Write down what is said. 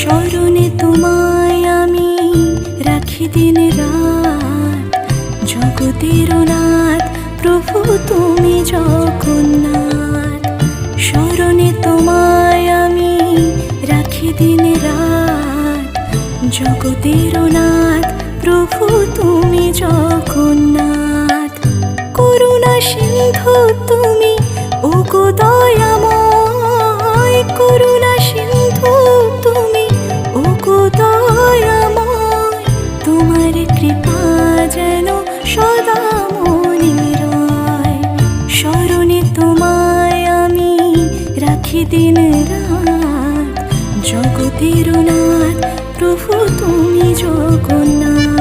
স্মরণে তোমায় আমি রাখি দিন রাত, জগতের নাথ প্রভু তুমি জগন্নাথ। স্মরণে তোমায় আমি রাখি দিন রাত, জগতের নাথ প্রভু তুমি জগন্নাথ। করুণা সিন্ধু তুমি ওগো দয়াময়, করুণা সিন্ধু তুমি ওগো দয়াময়। তোমার কৃপা যেন সদা মনে রয়। স্মরণে তোমায় আমি রাখি দিন রাত, জগতের নাথ প্রভু তুমি জগন্নাথ।